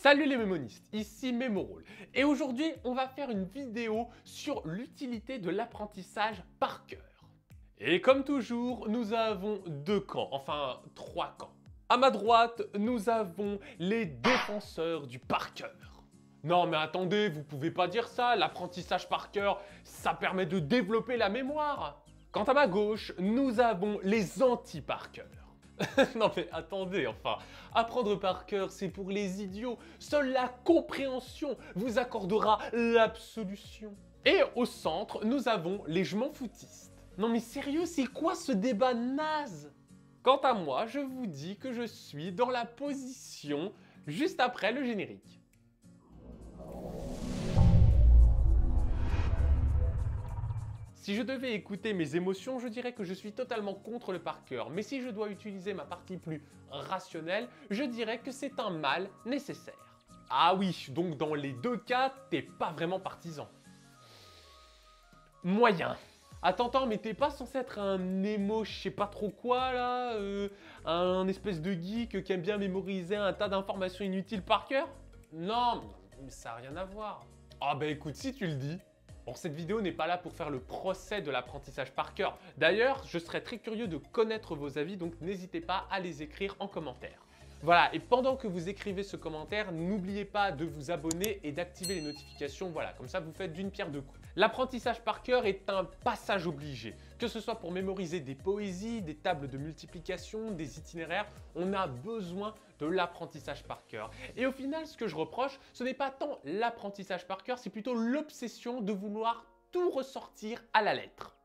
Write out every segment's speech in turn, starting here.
Salut les mémonistes, ici Memorole et aujourd'hui on va faire une vidéo sur l'utilité de l'apprentissage par cœur. Et comme toujours, nous avons deux camps, enfin trois camps. À ma droite, nous avons les défenseurs du par cœur. Non mais attendez, vous pouvez pas dire ça, l'apprentissage par cœur, ça permet de développer la mémoire. Quant à ma gauche, nous avons les anti-par cœur. Non mais attendez, enfin, apprendre par cœur, c'est pour les idiots. Seule la compréhension vous accordera l'absolution. Et au centre, nous avons les je m'en foutistes. Non mais sérieux, c'est quoi ce débat naze? Quant à moi, je vous dis que je suis dans la position juste après le générique. Si je devais écouter mes émotions, je dirais que je suis totalement contre le par cœur. Mais si je dois utiliser ma partie plus rationnelle, je dirais que c'est un mal nécessaire. Ah oui, donc dans les deux cas, t'es pas vraiment partisan. Moyen. Attends, mais t'es pas censé être un émo, je sais pas trop quoi là, un espèce de geek qui aime bien mémoriser un tas d'informations inutiles par cœur? Non, mais ça n'a rien à voir. Ah bah écoute, si tu le dis. Bon, cette vidéo n'est pas là pour faire le procès de l'apprentissage par cœur. D'ailleurs, je serais très curieux de connaître vos avis, donc n'hésitez pas à les écrire en commentaire. Voilà, et pendant que vous écrivez ce commentaire, n'oubliez pas de vous abonner et d'activer les notifications. Voilà, comme ça vous faites d'une pierre deux coups. L'apprentissage par cœur est un passage obligé. Que ce soit pour mémoriser des poésies, des tables de multiplication, des itinéraires, on a besoin de l'apprentissage par cœur. Et au final, ce que je reproche, ce n'est pas tant l'apprentissage par cœur, c'est plutôt l'obsession de vouloir tout ressortir à la lettre.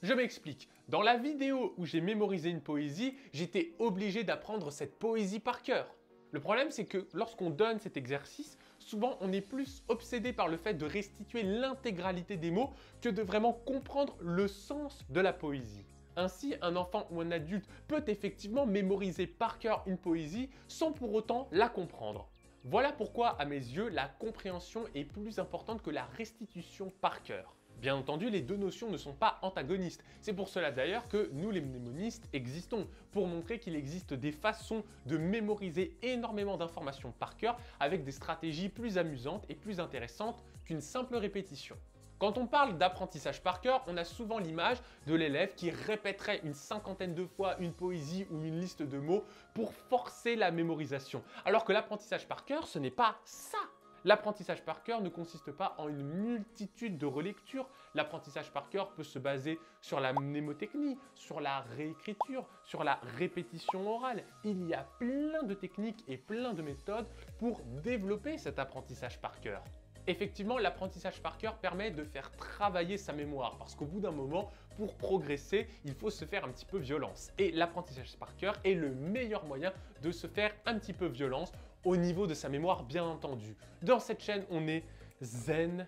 Je m'explique. Dans la vidéo où j'ai mémorisé une poésie, j'étais obligé d'apprendre cette poésie par cœur. Le problème, c'est que lorsqu'on donne cet exercice, souvent on est plus obsédé par le fait de restituer l'intégralité des mots que de vraiment comprendre le sens de la poésie. Ainsi, un enfant ou un adulte peut effectivement mémoriser par cœur une poésie sans pour autant la comprendre. Voilà pourquoi, à mes yeux, la compréhension est plus importante que la restitution par cœur. Bien entendu, les deux notions ne sont pas antagonistes. C'est pour cela d'ailleurs que nous, les mnémonistes, existons, pour montrer qu'il existe des façons de mémoriser énormément d'informations par cœur avec des stratégies plus amusantes et plus intéressantes qu'une simple répétition. Quand on parle d'apprentissage par cœur, on a souvent l'image de l'élève qui répéterait une cinquantaine de fois une poésie ou une liste de mots pour forcer la mémorisation. Alors que l'apprentissage par cœur, ce n'est pas ça. L'apprentissage par cœur ne consiste pas en une multitude de relectures. L'apprentissage par cœur peut se baser sur la mnémotechnie, sur la réécriture, sur la répétition orale. Il y a plein de techniques et plein de méthodes pour développer cet apprentissage par cœur. Effectivement, l'apprentissage par cœur permet de faire travailler sa mémoire parce qu'au bout d'un moment, pour progresser, il faut se faire un petit peu violence. Et l'apprentissage par cœur est le meilleur moyen de se faire un petit peu violence au niveau de sa mémoire, bien entendu. Dans cette chaîne, on est zen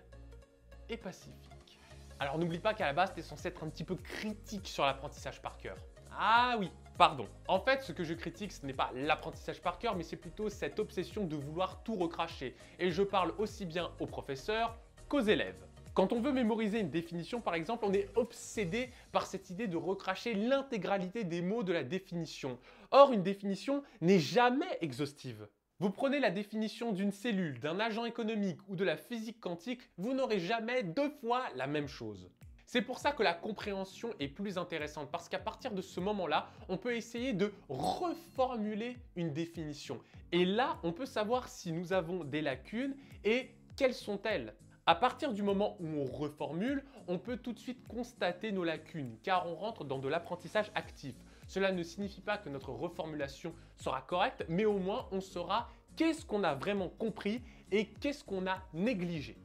et pacifique. Alors n'oublie pas qu'à la base, tu es censé être un petit peu critique sur l'apprentissage par cœur. Ah oui, pardon. En fait, ce que je critique, ce n'est pas l'apprentissage par cœur, mais c'est plutôt cette obsession de vouloir tout recracher. Et je parle aussi bien aux professeurs qu'aux élèves. Quand on veut mémoriser une définition, par exemple, on est obsédé par cette idée de recracher l'intégralité des mots de la définition. Or, une définition n'est jamais exhaustive. Vous prenez la définition d'une cellule, d'un agent économique ou de la physique quantique, vous n'aurez jamais deux fois la même chose. C'est pour ça que la compréhension est plus intéressante, parce qu'à partir de ce moment-là, on peut essayer de reformuler une définition. Et là, on peut savoir si nous avons des lacunes et quelles sont-elles. À partir du moment où on reformule, on peut tout de suite constater nos lacunes, car on rentre dans de l'apprentissage actif. Cela ne signifie pas que notre reformulation sera correcte, mais au moins on saura qu'est-ce qu'on a vraiment compris et qu'est-ce qu'on a négligé.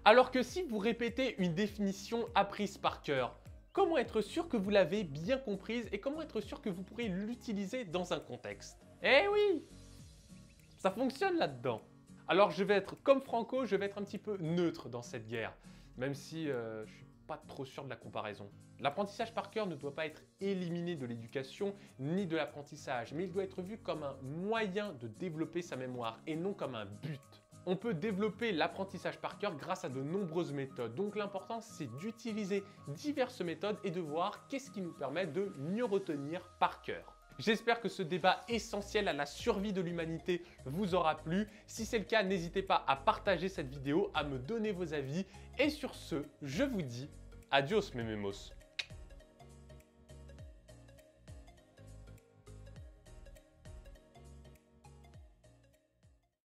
Alors que si vous répétez une définition apprise par cœur, comment être sûr que vous l'avez bien comprise et comment être sûr que vous pourrez l'utiliser dans un contexte? Eh oui, ça fonctionne là-dedans. Alors je vais être comme Franco, je vais être un petit peu neutre dans cette guerre, même si je suis pas trop sûr de la comparaison. L'apprentissage par cœur ne doit pas être éliminé de l'éducation ni de l'apprentissage, mais il doit être vu comme un moyen de développer sa mémoire et non comme un but. On peut développer l'apprentissage par cœur grâce à de nombreuses méthodes. Donc l'important, c'est d'utiliser diverses méthodes et de voir qu'est-ce qui nous permet de mieux retenir par cœur. J'espère que ce débat essentiel à la survie de l'humanité vous aura plu. Si c'est le cas, n'hésitez pas à partager cette vidéo, à me donner vos avis. Et sur ce, je vous dis adios mes mémos.